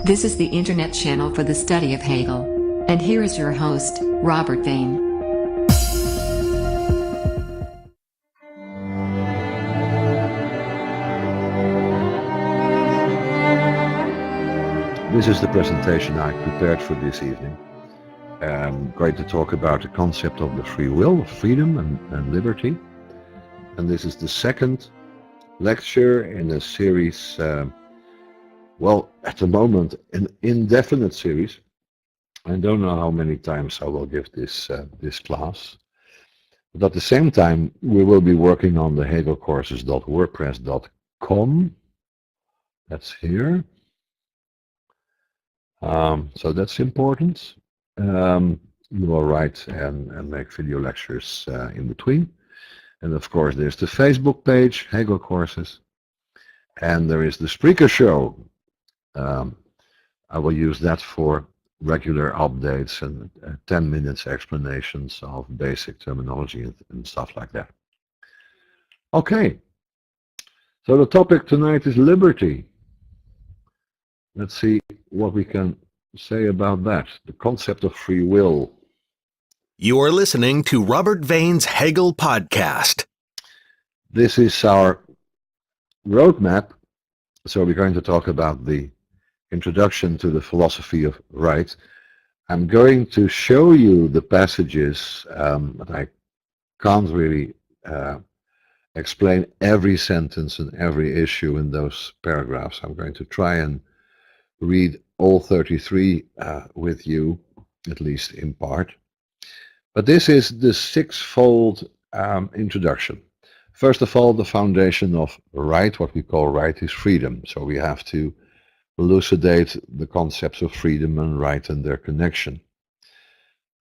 This is the internet channel for the study of Hegel. And here is your host, Robert Vane. This is the presentation I prepared for this evening. I'm going to talk about the concept of the free will, freedom and liberty. And this is the second lecture in a series, at the moment, an indefinite series. I don't know how many times I will give this class. But at the same time, we will be working on the hegelcourses.wordpress.com. That's here. So that's important. You will write and make video lectures in between. And of course, there's the Facebook page, Hegel Courses. And there is the Spreaker show. I will use that for regular updates and 10 minutes explanations of basic terminology and stuff like that. Okay. So the topic tonight is liberty. Let's see what we can say about that. The concept of free will. You are listening to Robert Vane's Hegel podcast. This is our roadmap. So we're going to talk about the introduction to the philosophy of right. I'm going to show you the passages, but I can't really explain every sentence and every issue in those paragraphs. I'm going to try and read all 33 with you, at least in part. But this is the six-fold introduction. First of all, the foundation of right, what we call right, is freedom. So we have to elucidate the concepts of freedom and right and their connection.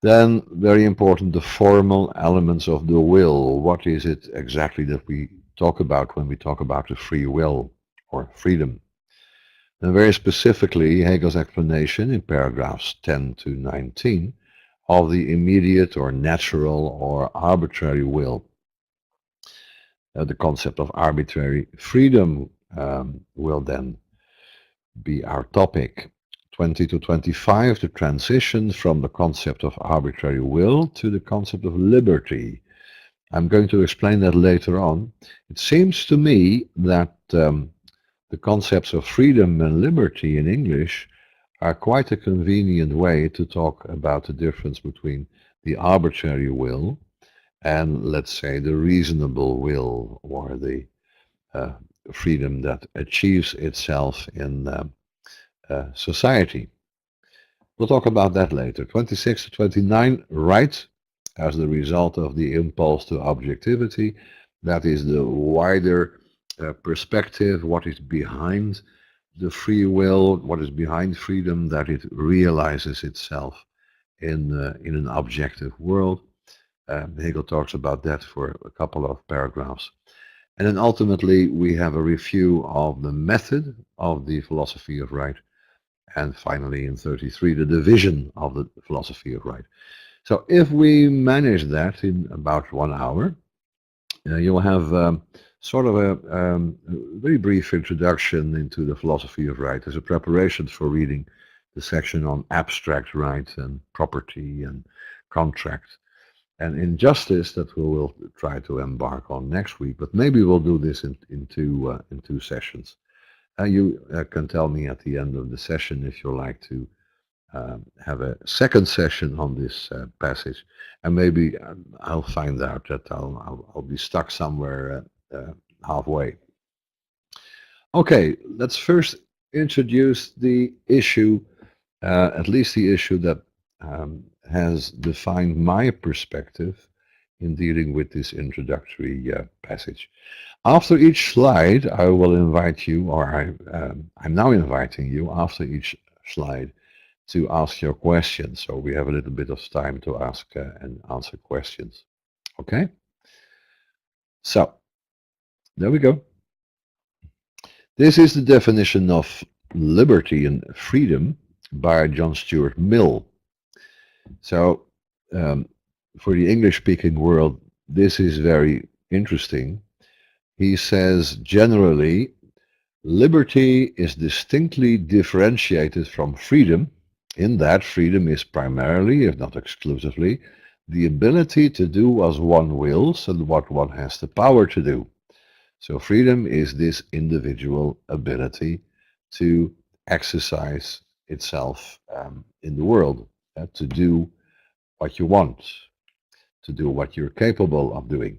Then, very important, the formal elements of the will. What is it exactly that we talk about when we talk about the free will or freedom? And very specifically, Hegel's explanation in paragraphs 10 to 19 of the immediate or natural or arbitrary will. The concept of arbitrary freedom will then be our topic. 20 to 25, the transition from the concept of arbitrary will to the concept of liberty. I'm going to explain that later on. It seems to me that the concepts of freedom and liberty in English are quite a convenient way to talk about the difference between the arbitrary will and, let's say, the reasonable will, or the freedom that achieves itself in society. We'll talk about that later. 26 to 29, right, as the result of the impulse to objectivity. That is the wider perspective, what is behind the free will, what is behind freedom, that it realizes itself in an objective world. Hegel talks about that for a couple of paragraphs. And then ultimately we have a review of the method of the philosophy of right. And finally in 33, the division of the philosophy of right. So if we manage that in about 1 hour, you'll have sort of a very brief introduction into the philosophy of right as a preparation for reading the section on abstract right and property and contract and injustice that we will try to embark on next week. But maybe we'll do this in two sessions. You can tell me at the end of the session if you'd like to have a second session on this passage, and maybe I'll find out that I'll be stuck somewhere halfway. Okay, let's first introduce the issue, at least the issue that has defined my perspective in dealing with this introductory passage. After each slide, I will invite you, or I'm now inviting you, after each slide, to ask your questions. So we have a little bit of time to ask and answer questions. Okay? So, there we go. This is the definition of liberty and freedom by John Stuart Mill. So, for the English-speaking world, this is very interesting. He says, generally, Liberty is distinctly differentiated from freedom, in that freedom is primarily, if not exclusively, the ability to do as one wills and what one has the power to do. So freedom is this individual ability to exercise itself in the world, to do what you want, to do what you're capable of doing.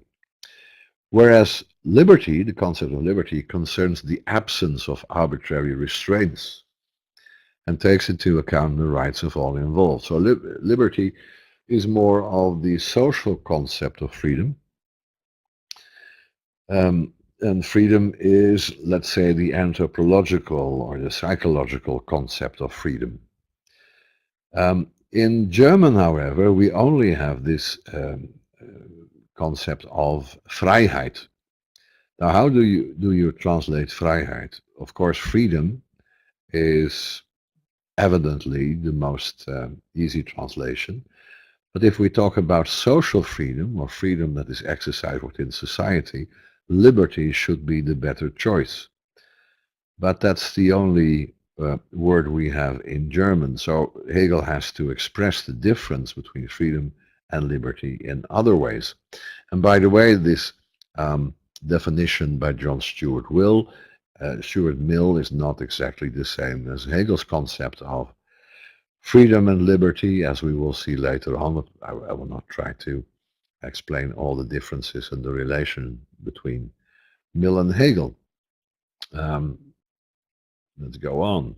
Whereas liberty, the concept of liberty, concerns the absence of arbitrary restraints and takes into account the rights of all involved. So liberty is more of the social concept of freedom. And freedom is, let's say, the anthropological or the psychological concept of freedom. In German, however, we only have this concept of Freiheit. Now, how do you translate Freiheit? Of course, freedom is evidently the most easy translation. But if we talk about social freedom or freedom that is exercised within society, liberty should be the better choice. But that's the only word we have in German. So Hegel has to express the difference between freedom and liberty in other ways. And by the way, this definition by John Stuart Mill is not exactly the same as Hegel's concept of freedom and liberty, as we will see later on. I will not try to explain all the differences and the relation between Mill and Hegel. Let's go on.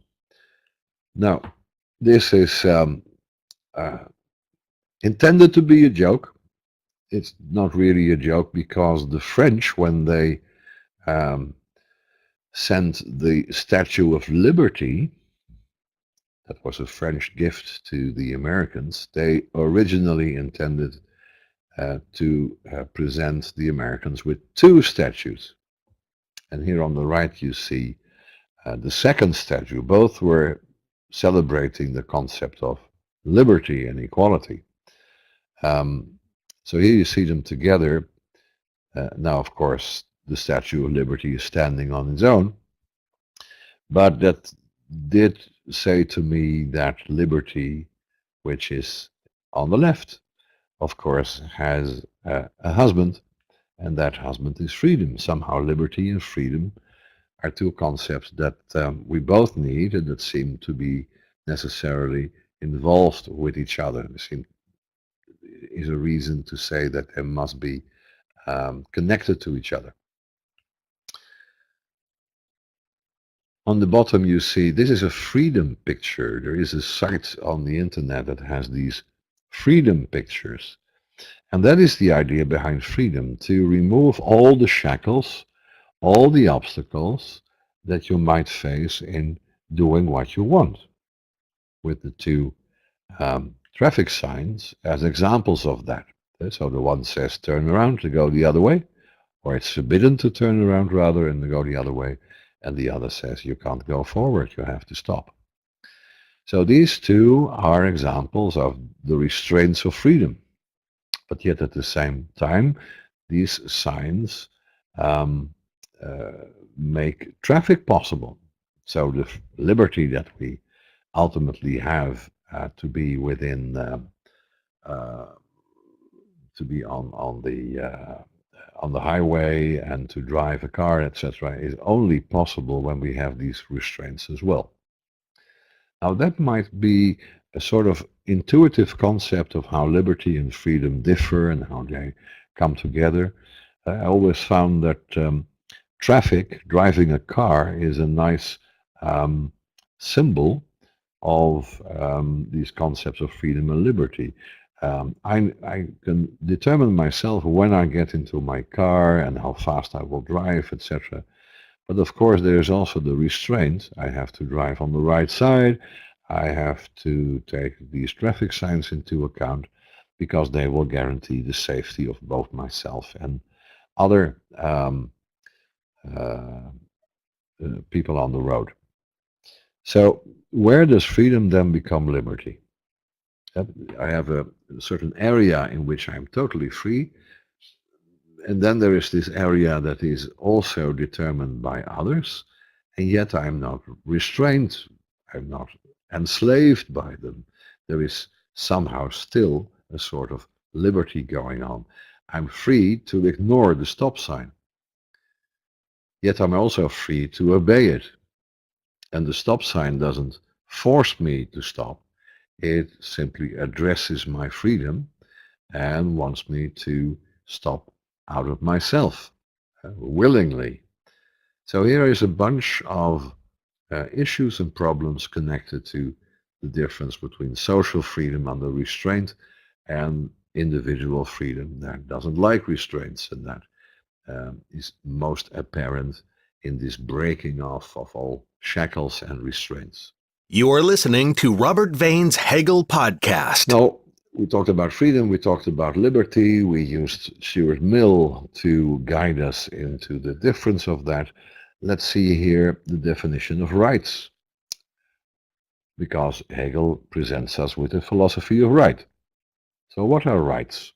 Now, this is intended to be a joke. It's not really a joke because the French, when they sent the Statue of Liberty, that was a French gift to the Americans, they originally intended to present the Americans with two statues. And here on the right you see the second statue. Both were celebrating the concept of liberty and equality. So here you see them together. Now, of course, the Statue of Liberty is standing on its own, but that did say to me that liberty, which is on the left, of course, has a husband, and that husband is freedom. Somehow liberty and freedom are two concepts that we both need and that seem to be necessarily involved with each other. There is a reason to say that they must be connected to each other. On the bottom you see this is a freedom picture. There is a site on the internet that has these freedom pictures. And that is the idea behind freedom, to remove all the shackles, all the obstacles that you might face in doing what you want, with the two traffic signs as examples of that. So the one says turn around to go the other way, or it's forbidden to turn around rather and to go the other way, and the other says you can't go forward, you have to stop. So these two are examples of the restraints of freedom, but yet at the same time these signs make traffic possible. So the liberty that we ultimately have to be within, to be on the highway and to drive a car, etc., is only possible when we have these restraints as well. Now that might be a sort of intuitive concept of how liberty and freedom differ and how they come together. I always found that traffic, driving a car, is a nice symbol of these concepts of freedom and liberty. I can determine myself when I get into my car and how fast I will drive, etc. But of course, there is also the restraint. I have to drive on the right side. I have to take these traffic signs into account because they will guarantee the safety of both myself and other people on the road. So where does freedom then become liberty? I have a certain area in which I'm totally free, and then there is this area that is also determined by others, and yet I'm not restrained, I'm not enslaved by them. There is somehow still a sort of liberty going on. I'm free to ignore the stop sign, yet I'm also free to obey it. And the stop sign doesn't force me to stop, it simply addresses my freedom and wants me to stop out of myself willingly. So here is a bunch of issues and problems connected to the difference between social freedom under restraint and individual freedom that doesn't like restraints, and that is most apparent in this breaking off of all shackles and restraints. You are listening to Robert Vane's Hegel Podcast. Now, we talked about freedom, we talked about liberty, we used Stuart Mill to guide us into the difference of that. Let's see here the definition of rights, because Hegel presents us with a philosophy of right. So what are rights?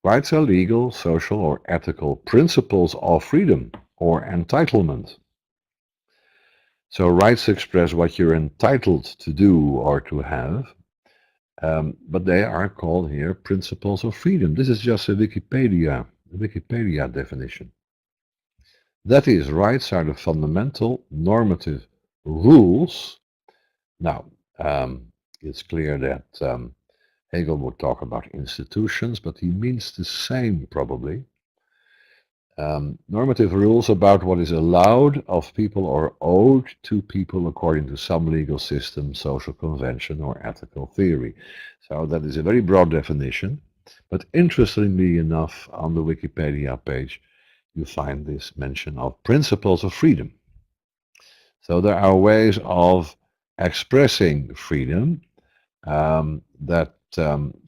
Rights are legal, social, or ethical principles of freedom or entitlement. So rights express what you're entitled to do or to have, but they are called here principles of freedom. This is just a Wikipedia definition. That is, rights are the fundamental normative rules. Now, it's clear that Hegel would talk about institutions, but he means the same probably. Normative rules about what is allowed of people or owed to people according to some legal system, social convention, or ethical theory. So that is a very broad definition, but interestingly enough, on the Wikipedia page, you find this mention of principles of freedom. So there are ways of expressing freedom that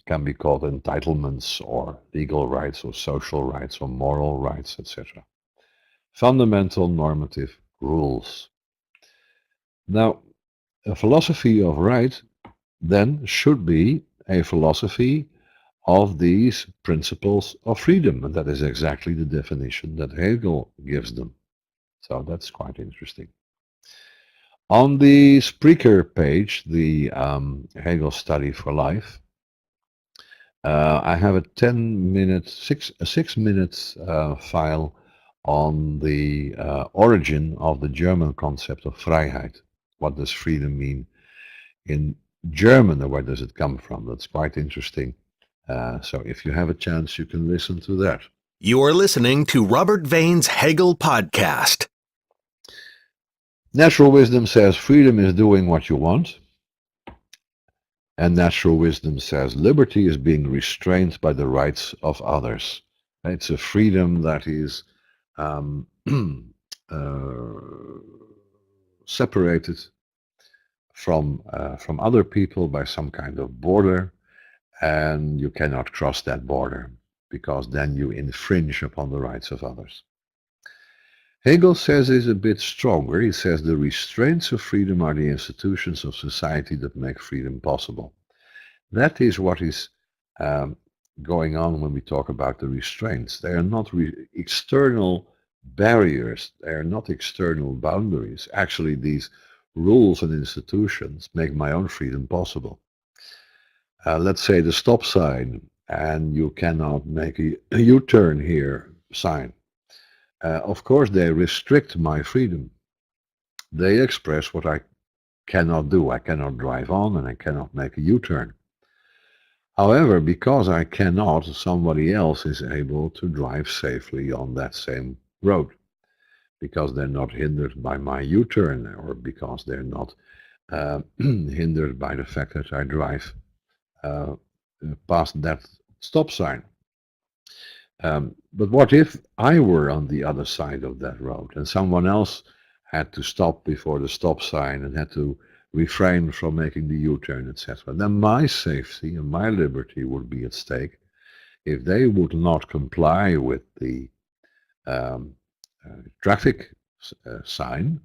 can be called entitlements or legal rights or social rights or moral rights, etc. Fundamental normative rules. Now, a philosophy of right then should be a philosophy of these principles of freedom, and that is exactly the definition that Hegel gives them. So that's quite interesting. On the Spreaker page, the Hegel Study for Life, I have a 10-minute, 6 minutes file on the origin of the German concept of Freiheit. What does freedom mean in German, or where does it come from? That's quite interesting. So if you have a chance, you can listen to that. You are listening to Robert Vane's Hegel Podcast. Natural wisdom says freedom is doing what you want. And natural wisdom says liberty is being restrained by the rights of others. It's a freedom that is separated from other people by some kind of border, and you cannot cross that border, because then you infringe upon the rights of others. Hegel says it's a bit stronger. He says the restraints of freedom are the institutions of society that make freedom possible. That is what is going on when we talk about the restraints. They are not external barriers. They are not external boundaries. Actually, these rules and institutions make my own freedom possible. Let's say the stop sign, and you cannot make a U-turn here sign. Of course, they restrict my freedom. They express what I cannot do. I cannot drive on, and I cannot make a U-turn. However, because I cannot, somebody else is able to drive safely on that same road, because they're not hindered by my U-turn, or because they're not hindered by the fact that I drive past that stop sign. But what if I were on the other side of that road and someone else had to stop before the stop sign and had to refrain from making the U-turn, etc.? Then my safety and my liberty would be at stake. If they would not comply with the traffic sign,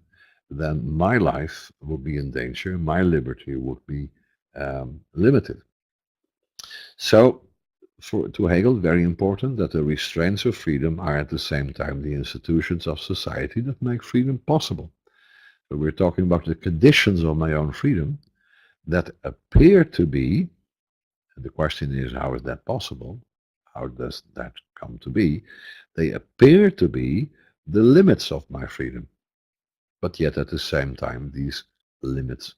then my life would be in danger, my liberty would be limited. So, to Hegel, very important that the restraints of freedom are at the same time the institutions of society that make freedom possible. So we're talking about the conditions of my own freedom that appear to be, and the question is, how is that possible? How does that come to be? They appear to be the limits of my freedom, but yet at the same time, these limits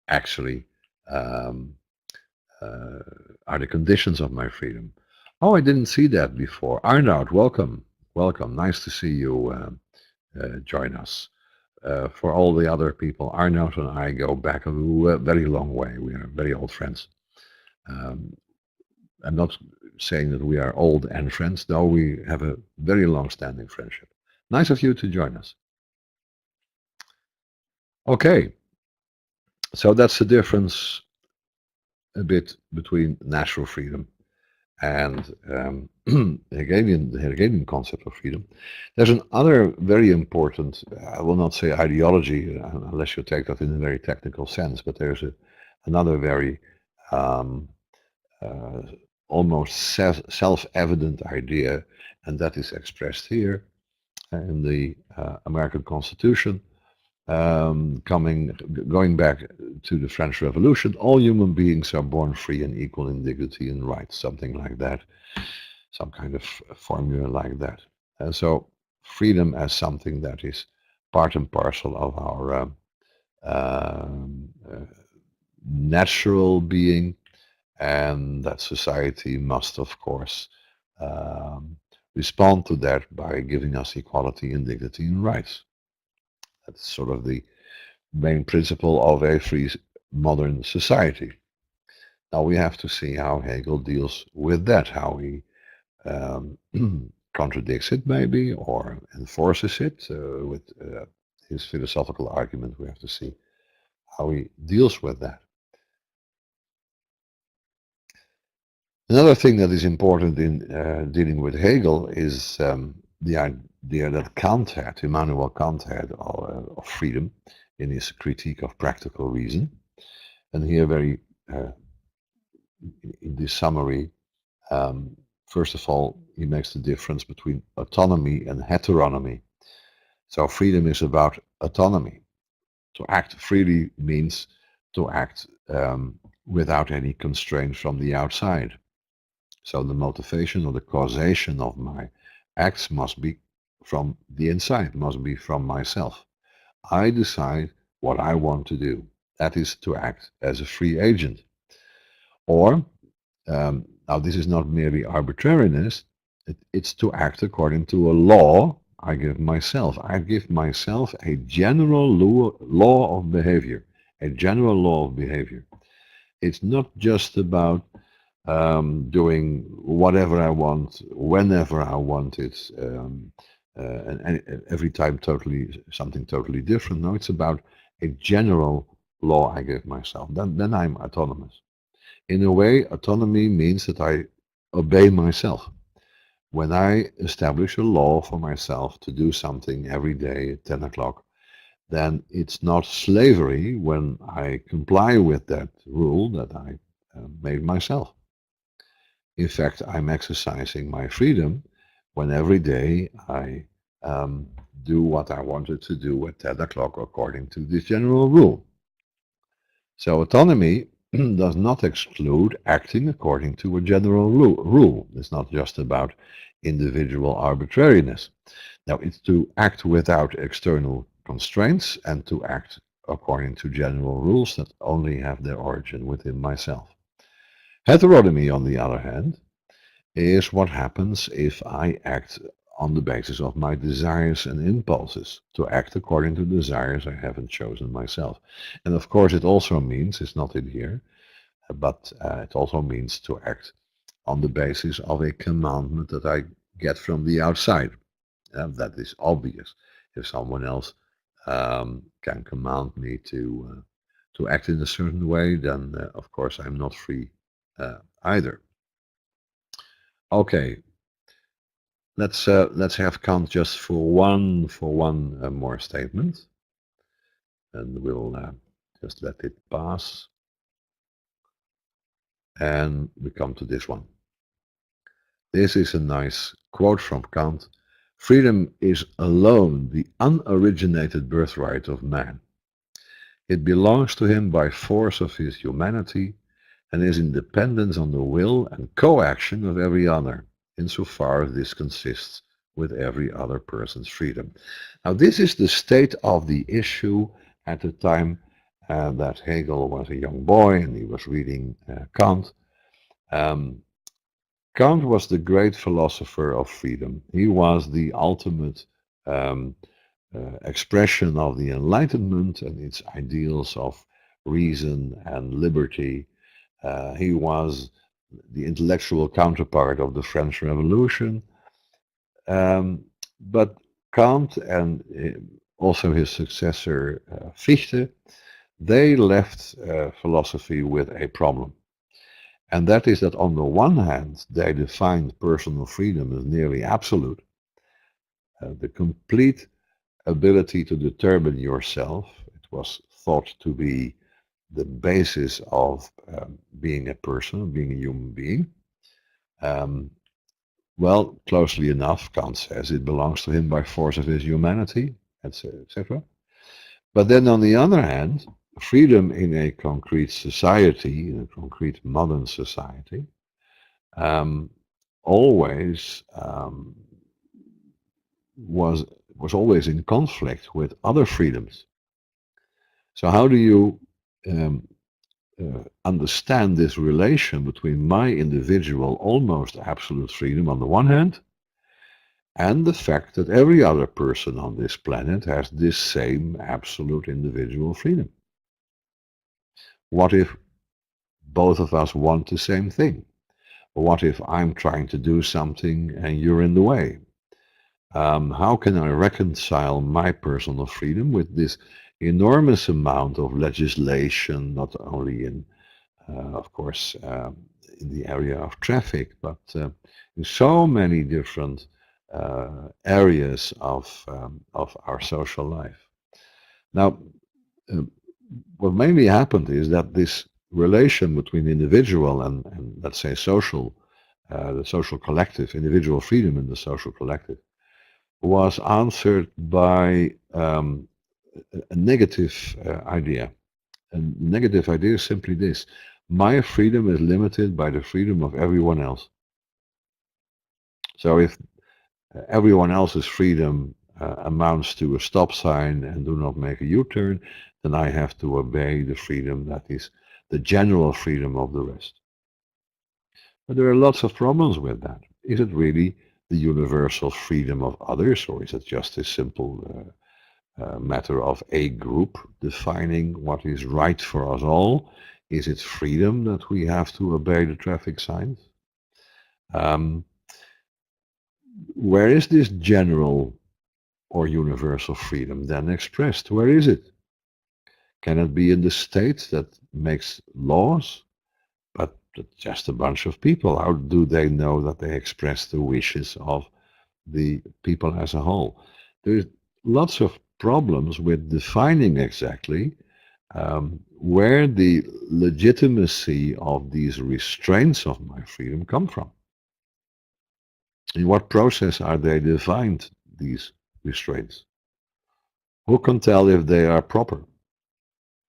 actually um, are the conditions of my freedom. Oh, I didn't see that before. Arnoud, welcome. Welcome. Nice to see you join us. For all the other people, Arnoud and I go back a very long way. We are very old friends. Um, I'm not saying that we are old and friends, though we have a very long-standing friendship. Nice of you to join us. Okay, so that's the difference a bit between natural freedom and the Hegelian concept of freedom. There's another very important, I will not say ideology, unless you take that in a very technical sense, but there's another very um, uh, almost self-evident idea, and that is expressed here in the American Constitution, going back to the French Revolution. All human beings are born free and equal in dignity and rights, something like that, some kind of formula like that. And so freedom as something that is part and parcel of our natural being, and that society must, of course, respond to that by giving us equality and dignity and rights. That's sort of the main principle of a free modern society. Now we have to see how Hegel deals with that, how he contradicts it maybe, or enforces it with his philosophical argument. We have to see how he deals with that. Another thing that is important in dealing with Hegel is the idea that Immanuel Kant had of freedom in his critique of practical reason. And here in this summary, first of all, he makes the difference between autonomy and heteronomy. So freedom is about autonomy. To act freely means to act without any constraint from the outside. So the motivation or the causation of my acts must be from the inside, must be from myself. I decide what I want to do. That is to act as a free agent. Or, now this is not merely arbitrariness, it's to act according to a law I give myself. I give myself a general law of behavior, a general law of behavior. It's not just about doing whatever I want, whenever I want it, and every time something totally different. No, it's about a general law I give myself. Then I'm autonomous. In a way, autonomy means that I obey myself. When I establish a law for myself to do something every day at 10 o'clock, then it's not slavery when I comply with that rule that I made myself. In fact, I'm exercising my freedom when every day I do what I wanted to do at 10 o'clock according to this general rule. So autonomy does not exclude acting according to a general rule. It's not just about individual arbitrariness. Now, it's to act without external constraints and to act according to general rules that only have their origin within myself. Heteronomy, on the other hand, is what happens if I act on the basis of my desires and impulses, to act according to desires I haven't chosen myself. And of course it also means, it's not in here, but it also means to act on the basis of a commandment that I get from the outside. That is obvious. If someone else can command me to act in a certain way, then of course I'm not free either. Okay, let's have Kant just for one more statement, and we'll just let it pass. And we come to this one. This is a nice quote from Kant. Freedom is alone the unoriginated birthright of man. It belongs to him by force of his humanity and is in dependence on the will and co-action of every other, insofar as this consists with every other person's freedom. Now, this is the state of the issue at the time that Hegel was a young boy and he was reading Kant. Um, Kant was the great philosopher of freedom. He was the ultimate um, expression of the Enlightenment and its ideals of reason and liberty. He was the intellectual counterpart of the French Revolution. But Kant and also his successor Fichte, they left philosophy with a problem. And that is that on the one hand, they defined personal freedom as nearly absolute, the complete ability to determine yourself. It was thought to be the basis of being a person, being a human being. Well, closely enough, Kant says it belongs to him by force of his humanity, etc. But then on the other hand, freedom in a concrete society, in a concrete modern society, always was always in conflict with other freedoms. So how do you understand this relation between my individual, almost absolute freedom on the one hand, and the fact that every other person on this planet has this same absolute individual freedom? What if both of us want the same thing? What if I'm trying to do something and you're in the way? How can I reconcile my personal freedom with this enormous amount of legislation, not only in, of course, in the area of traffic, but in so many different areas of our social life? Now, what mainly happened is that this relation between individual and let's say the social collective, individual freedom in the social collective, was answered by a negative idea. And the negative idea is simply this: my freedom is limited by the freedom of everyone else. So if everyone else's freedom amounts to a stop sign and do not make a U-turn, then I have to obey the freedom that is the general freedom of the rest. But there are lots of problems with that. Is it really the universal freedom of others, or is it just a simple matter of a group defining what is right for us all? Is it freedom that we have to obey the traffic signs? Where is this general or universal freedom then expressed? Where is it? Can it be in the state that makes laws? But just a bunch of people. How do they know that they express the wishes of the people as a whole? There's lots of problems with defining exactly where the legitimacy of these restraints of my freedom come from. In what process are they defined, these restraints? Who can tell if they are proper,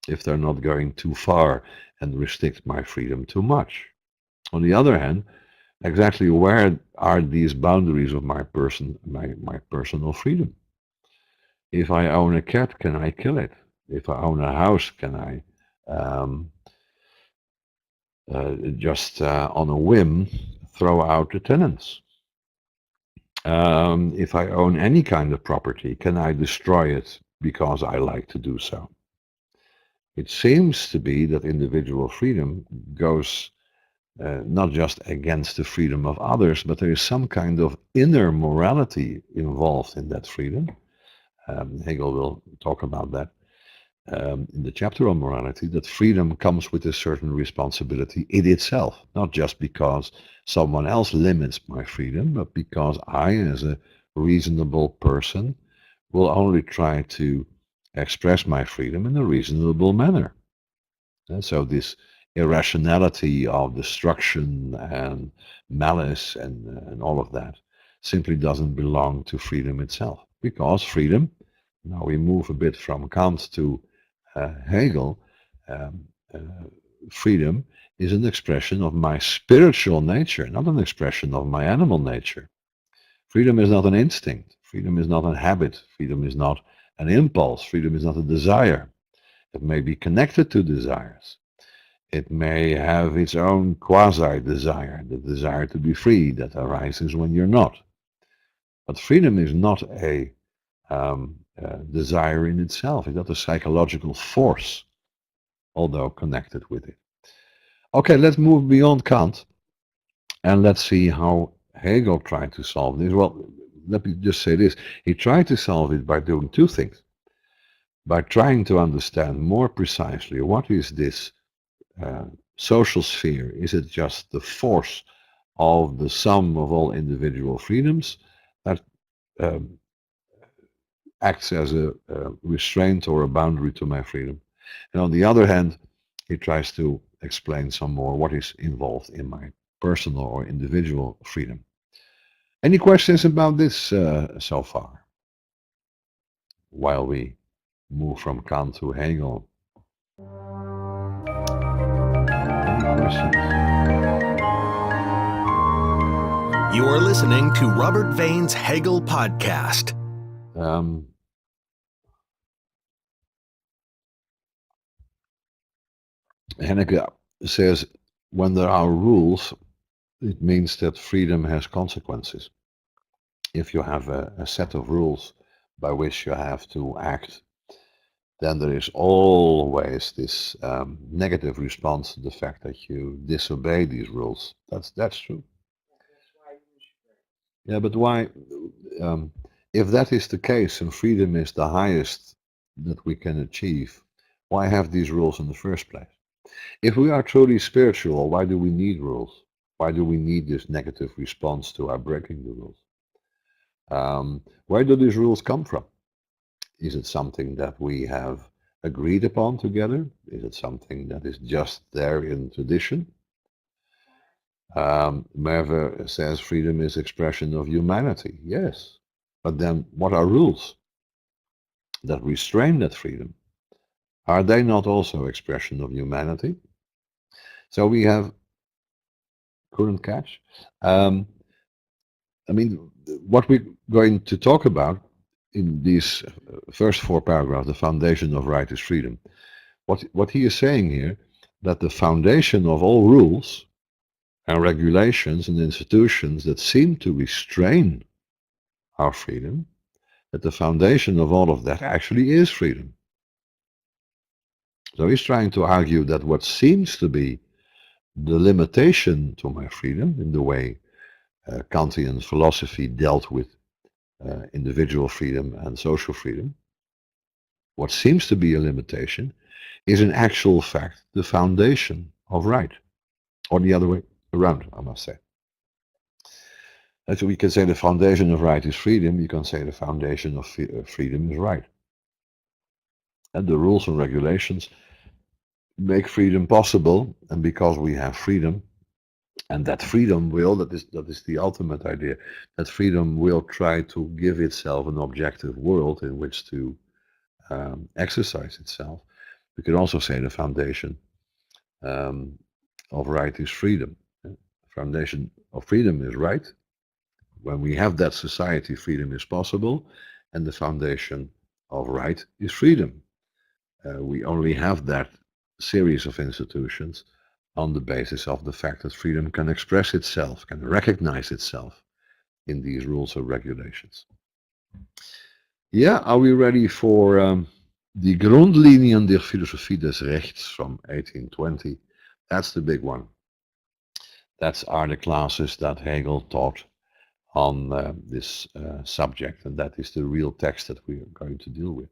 if they're not going too far and restrict my freedom too much? On the other hand, exactly where are these boundaries of my personal freedom? If I own a cat, can I kill it? If I own a house, can I just on a whim throw out the tenants? If I own any kind of property, can I destroy it because I like to do so? It seems to be that individual freedom goes not just against the freedom of others, but there is some kind of inner morality involved in that freedom. Hegel will talk about that in the chapter on morality, that freedom comes with a certain responsibility in itself, not just because someone else limits my freedom, but because I, as a reasonable person, will only try to express my freedom in a reasonable manner. And so this irrationality of destruction and malice and all of that simply doesn't belong to freedom itself. Because freedom, now we move a bit from Kant to Hegel, um, uh, freedom is an expression of my spiritual nature, not an expression of my animal nature. Freedom is not an instinct. Freedom is not a habit. Freedom is not an impulse. Freedom is not a desire. It may be connected to desires. It may have its own quasi-desire, the desire to be free that arises when you're not. But freedom is not a desire in itself. It's not a psychological force, although connected with it. Okay, let's move beyond Kant and let's see how Hegel tried to solve this. Well, let me just say this. He tried to solve it by doing two things. By trying to understand more precisely what is this social sphere. Is it just the force of the sum of all individual freedoms that acts as a restraint or a boundary to my freedom? And on the other hand, he tries to explain some more what is involved in my personal or individual freedom. Any questions about this so far? While we move from Kant to Hegel. Any questions? You are listening to Robert Vane's Hegel Podcast. Henneke says, when there are rules, it means that freedom has consequences. If you have a set of rules by which you have to act, then there is always this negative response to the fact that you disobey these rules. That's true. Yeah, but why? If that is the case and freedom is the highest that we can achieve, why have these rules in the first place? If we are truly spiritual, why do we need rules? Why do we need this negative response to our breaking the rules? Where do these rules come from? Is it something that we have agreed upon together? Is it something that is just there in tradition? Merve says freedom is expression of humanity. Yes. But then what are rules that restrain that freedom? Are they not also expression of humanity? So we have, couldn't catch. I mean, what we're going to talk about in these first four paragraphs, the foundation of right is freedom. What he is saying here, that the foundation of all rules and regulations and institutions that seem to restrain our freedom, that the foundation of all of that actually is freedom. So he's trying to argue that what seems to be the limitation to my freedom in the way Kantian philosophy dealt with individual freedom and social freedom, what seems to be a limitation is in actual fact the foundation of right, or the other way around, I must say. And so we can say the foundation of right is freedom, you can say the foundation of freedom is right. And the rules and regulations make freedom possible, and because we have freedom, and that freedom will, that is the ultimate idea, that freedom will try to give itself an objective world in which to exercise itself. We could also say the foundation of right is freedom. The foundation of freedom is right. When we have that society, freedom is possible, and the foundation of right is freedom. We only have that series of institutions on the basis of the fact that freedom can express itself, can recognize itself in these rules or regulations. Yeah, are we ready for the Grundlinien der Philosophie des Rechts from 1820? That's the big one. That's are the classes that Hegel taught on this subject, and that is the real text that we are going to deal with.